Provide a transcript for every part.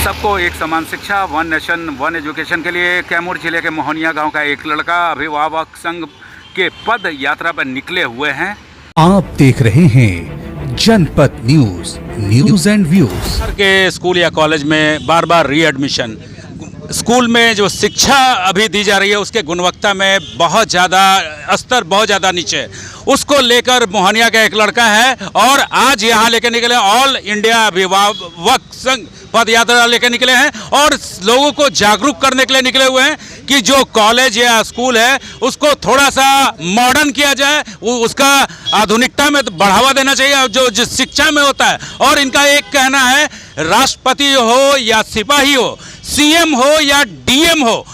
सबको एक समान शिक्षा, वन नेशन वन एजुकेशन के लिए कैमूर जिले के मोहनिया गांव का एक लड़का अभिभावक संघ के पद यात्रा पर निकले हुए हैं। आप देख रहे हैं जनपद न्यूज, न्यूज एंड व्यूज। के स्कूल या कॉलेज में बार बार रीएडमिशन, स्कूल में जो शिक्षा अभी दी जा रही है उसके गुणवत्ता में बहुत ज़्यादा स्तर बहुत ज़्यादा नीचे है। उसको लेकर मोहनिया का एक लड़का है और आज यहाँ लेकर निकले ऑल इंडिया अभिभावक संघ पद यात्रा लेकर निकले हैं और लोगों को जागरूक करने के लिए निकले हुए हैं कि जो कॉलेज या स्कूल है उसको थोड़ा सा मॉडर्न किया जाए, उसका आधुनिकता में बढ़ावा देना चाहिए जो शिक्षा में होता है। और इनका एक कहना है, राष्ट्रपति हो या सिपाही हो, सीएम हो या डीएम हो,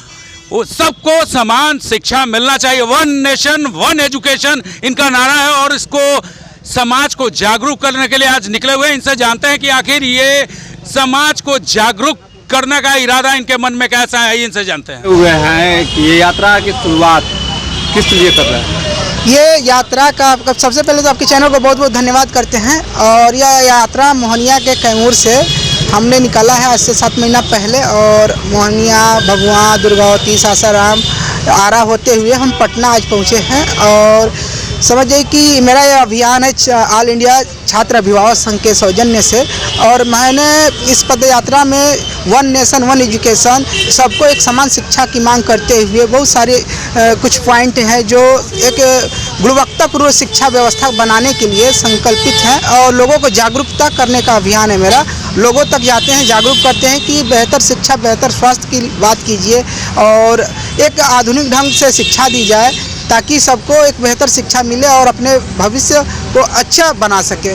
सबको समान शिक्षा मिलना चाहिए। वन नेशन वन एजुकेशन इनका नारा है और इसको समाज को जागरूक करने के लिए आज निकले हुए हैं। इनसे जानते हैं कि आखिर ये समाज को जागरूक करने का इरादा इनके मन में कैसा है, इनसे जानते हैं। हुए हैं कि ये यात्रा की शुरुआत किस लिए कर रहे हैं? ये यात्रा का सबसे पहले तो आपके चैनल को बहुत बहुत धन्यवाद करते हैं। और यह यात्रा मोहनिया के कैमूर से हमने निकाला है आज से 7 महीना पहले और मोहनिया, भगवा, दुर्गावती, सासाराम, आरा होते हुए हम पटना आज पहुँचे हैं। और समझिए कि मेरा यह अभियान है ऑल इंडिया छात्र अभिभावक संघ के सौजन्य से। और मैंने इस पद यात्रा में वन नेशन वन एजुकेशन, सबको एक समान शिक्षा की मांग करते हुए बहुत सारे कुछ पॉइंट हैं जो एक गुणवत्तापूर्ण शिक्षा व्यवस्था बनाने के लिए संकल्पित हैं और लोगों को जागरूकता करने का अभियान है मेरा। लोगों तक जाते हैं, जागरूक करते हैं कि बेहतर शिक्षा, बेहतर स्वास्थ्य की बात कीजिए और एक आधुनिक ढंग से शिक्षा दी जाए ताकि सबको एक बेहतर शिक्षा मिले और अपने भविष्य को अच्छा बना सके।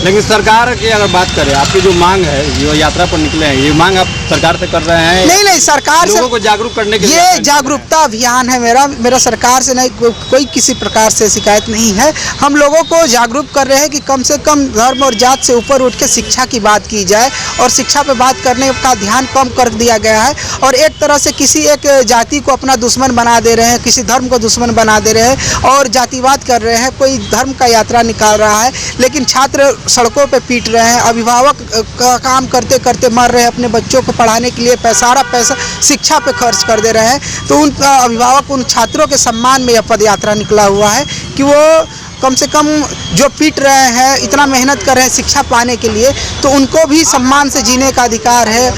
लेकिन सरकार की अगर बात करें, आपकी जो मांग है, जो यात्रा पर निकले हैं, ये मांग आप सरकार से कर रहे हैं? नहीं, सरकार से लोगों को जागरूक करने के लिए ये जागरूकता अभियान है मेरा सरकार से नहीं, कोई किसी प्रकार से शिकायत नहीं है। हम लोगों को जागरूक कर रहे हैं कि कम से कम धर्म और जात से ऊपर उठ के शिक्षा की बात की जाए और शिक्षा पे बात करने का ध्यान कम कर दिया गया है। और एक तरह से किसी एक जाति को अपना दुश्मन बना दे रहे हैं, किसी धर्म को दुश्मन बना दे रहे हैं और जातिवाद कर रहे हैं। कोई धर्म का यात्रा निकाल रहा है लेकिन छात्र सड़कों पे पीट रहे हैं, अभिभावक का काम करते करते मर रहे हैं, अपने बच्चों को पढ़ाने के लिए सारा पैसा शिक्षा पे खर्च कर दे रहे हैं। तो उन अभिभावक, उन छात्रों के सम्मान में यह पद यात्रा निकला हुआ है कि वो कम से कम जो पीट रहे हैं, इतना मेहनत कर रहे हैं शिक्षा पाने के लिए, तो उनको भी सम्मान से जीने का अधिकार है,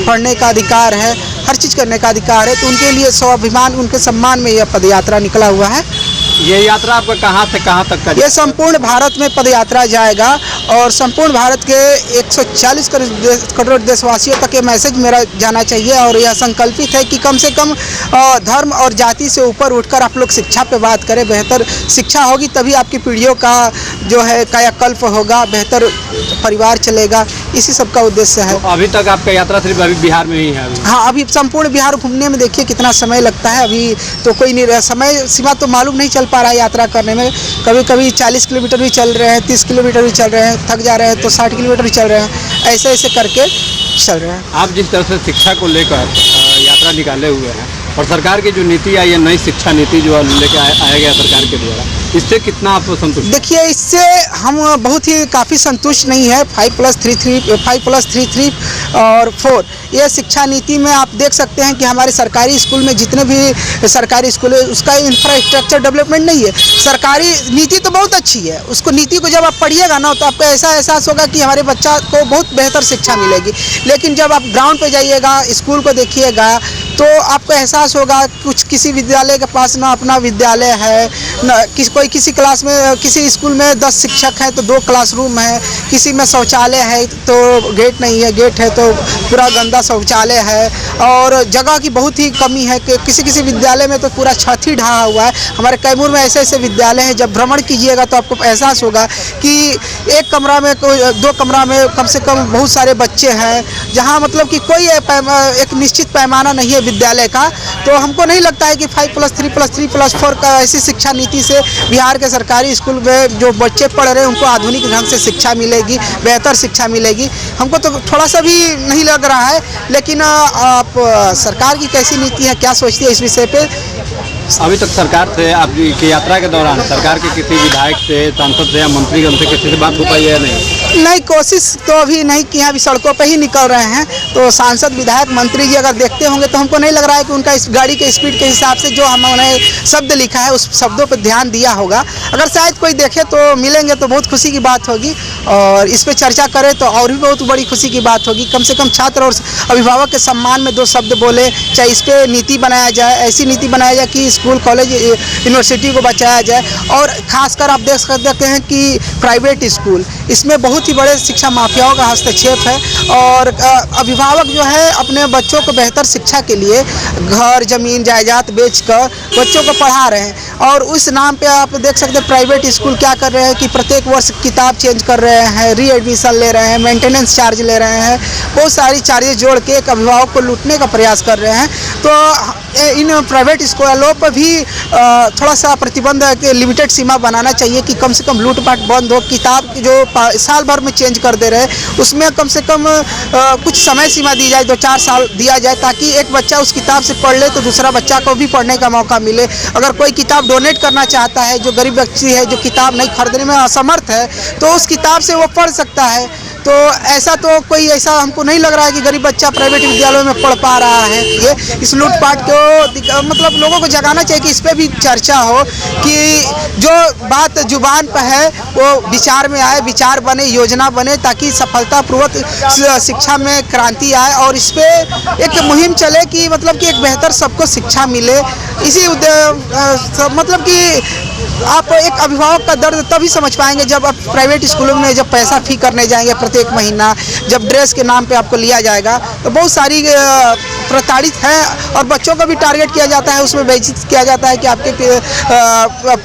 पढ़ने का अधिकार है, हर चीज़ करने का अधिकार है। तो उनके लिए स्वाभिमान, उनके सम्मान में यह पद यात्रा निकला हुआ है। ये यात्रा आपका कहाँ से कहाँ तक का? ये संपूर्ण भारत में पद यात्रा जाएगा और संपूर्ण भारत के 140 करोड़ देशवासियों तक ये मैसेज मेरा जाना चाहिए। और यह संकल्पित है कि कम से कम धर्म और जाति से ऊपर उठकर आप लोग शिक्षा पे बात करें। बेहतर शिक्षा होगी तभी आपकी पीढ़ियों का जो है कायाकल्प होगा, बेहतर परिवार चलेगा। इसी सब का उद्देश्य है। तो अभी तक आपका यात्रा सिर्फ अभी बिहार में ही है? हाँ, अभी संपूर्ण बिहार घूमने में देखिए कितना समय लगता है। अभी तो कोई नहीं, समय सीमा तो मालूम नहीं चल पा रहा है यात्रा करने में। कभी कभी 40 किलोमीटर भी चल रहे हैं, 30 किलोमीटर भी चल रहे हैं, थक जा रहे हैं तो 60 किलोमीटर भी चल रहे हैं, ऐसे ऐसे करके चल रहे हैं। आप जिस तरह से शिक्षा को लेकर यात्रा निकाले हुए हैं और सरकार की जो नीति आई है, नई शिक्षा नीति जो लेके आया गया सरकार के द्वारा, इससे कितना आप संतुष्ट? देखिए, इससे हम बहुत ही काफ़ी संतुष्ट नहीं है। 5+3 और 4 ये शिक्षा नीति में आप देख सकते हैं कि हमारे सरकारी स्कूल में जितने भी सरकारी स्कूल है उसका इंफ्रास्ट्रक्चर डेवलपमेंट नहीं है। सरकारी नीति तो बहुत अच्छी है, उसको नीति को जब आप पढ़िएगा ना तो आपको ऐसा एहसास होगा कि हमारे बच्चा को बहुत बेहतर शिक्षा मिलेगी। लेकिन जब आप ग्राउंड पे जाइएगा, स्कूल को देखिएगा तो आपको एहसास होगा कुछ किसी विद्यालय के पास ना अपना विद्यालय है, ना किसी क्लास में, किसी स्कूल में 10 शिक्षक हैं तो 2 क्लासरूम है, किसी में शौचालय है तो गेट नहीं है, गेट है तो पूरा गंदा शौचालय है। और जगह की बहुत ही कमी है कि किसी विद्यालय में तो पूरा छत ही ढहा हुआ है। हमारे कैमूर में ऐसे ऐसे विद्यालय हैं, जब भ्रमण कीजिएगा तो आपको एहसास होगा कि एक कमरा में 2 कमरा में कम से कम बहुत सारे बच्चे हैं, जहाँ मतलब कि कोई एक निश्चित पैमाना नहीं है विद्यालय का। तो हमको नहीं लगता है कि 5+3+3+4 का ऐसी शिक्षा नीति से बिहार के सरकारी स्कूल में जो बच्चे पढ़ रहे हैं उनको आधुनिक ढंग से शिक्षा मिलेगी, बेहतर शिक्षा मिलेगी। हमको तो थोड़ा सा भी नहीं लग रहा है। लेकिन आप सरकार की कैसी नीति है, क्या सोचती है इस विषय पे? अभी तक सरकार से आपकी यात्रा के दौरान सरकार के किसी विधायक से, सांसद से या मंत्रीगण से किसी से बात हो पाई है या नहीं? नहीं, कोशिश तो अभी नहीं की है, अभी सड़कों पे ही निकल रहे हैं। तो सांसद, विधायक, मंत्री जी अगर देखते होंगे तो हमको नहीं लग रहा है कि उनका इस गाड़ी के स्पीड के हिसाब से जो हमने शब्द लिखा है उस शब्दों पर ध्यान दिया होगा। अगर शायद कोई देखे तो मिलेंगे तो बहुत खुशी की बात होगी, और इस पर चर्चा करें तो और भी बहुत बड़ी खुशी की बात होगी। कम से कम छात्र और अभिभावक के सम्मान में 2 शब्द बोले, चाहे इस पर नीति बनाया जाए, ऐसी नीति बनाया जाए कि स्कूल, कॉलेज, यूनिवर्सिटी को बचाया जाए। और खासकर आप देख सकते हैं कि प्राइवेट स्कूल, इसमें बहुत ही बड़े शिक्षा माफियाओं का हस्तक्षेप है, और अभिभावक जो है अपने बच्चों को बेहतर शिक्षा के लिए घर, ज़मीन, जायदाद बेचकर बच्चों को पढ़ा रहे हैं। और उस नाम पे आप देख सकते हैं प्राइवेट स्कूल क्या कर रहे हैं कि प्रत्येक वर्ष किताब चेंज कर रहे हैं, री एडमिशन ले रहे हैं, मेंटेनेंस चार्ज ले रहे हैं, बहुत सारी चार्जेस जोड़ के एक अभिभावक को लूटने का प्रयास कर रहे हैं। तो इन प्राइवेट स्कूलों पर भी थोड़ा सा प्रतिबंध के लिमिटेड सीमा बनाना चाहिए कि कम से कम लूटपाट बंद हो। किताब जो साल भर में चेंज कर दे रहे हैं उसमें कम से कम कुछ समय सीमा दी जाए, 2-4 साल दिया जाए, ताकि एक बच्चा उस किताब से पढ़ ले तो दूसरा बच्चा को भी पढ़ने का मौका मिले। अगर कोई किताब डोनेट करना चाहता है, जो गरीब व्यक्ति है, जो किताब नहीं खरीदने में असमर्थ है, तो उस किताब से वो पढ़ सकता है। तो ऐसा तो कोई ऐसा हमको नहीं लग रहा है कि गरीब बच्चा प्राइवेट विद्यालयों में पढ़ पा रहा है। ये इस लूटपाट को मतलब लोगों को जगाना चाहिए कि इस पर भी चर्चा हो, कि जो बात जुबान पर है वो विचार में आए, विचार बने, योजना बने, ताकि सफलतापूर्वक शिक्षा में क्रांति आए। और इस पर एक मुहिम चले कि मतलब कि एक बेहतर सबको शिक्षा मिले। इसी मतलब कि आप एक अभिभावक का दर्द तभी समझ पाएंगे जब आप प्राइवेट स्कूलों में जब पैसा फी करने जाएंगे प्रत्येक महीना, जब ड्रेस के नाम पे आपको लिया जाएगा। तो बहुत सारी प्रताड़ित हैं, और बच्चों को भी टारगेट किया जाता है, उसमें बेइज्जत किया जाता है कि आपके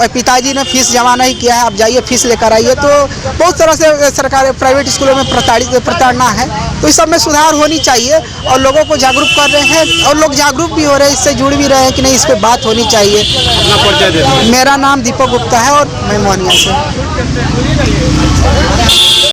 पिताजी ने फीस जमा नहीं किया है, आप जाइए फीस लेकर आइए। तो बहुत तरह से सरकार प्राइवेट स्कूलों में प्रताड़ना है। तो इस सब में सुधार होनी चाहिए, और लोगों को जागरूक कर रहे हैं, और लोग जागरूक भी हो रहे हैं, इससे जुड़ भी रहे हैं कि नहीं इस पर बात होनी चाहिए। अपना परिचय दे दीजिए। मेरा नाम दीपक गुप्ता है और मैं मोहनिया से।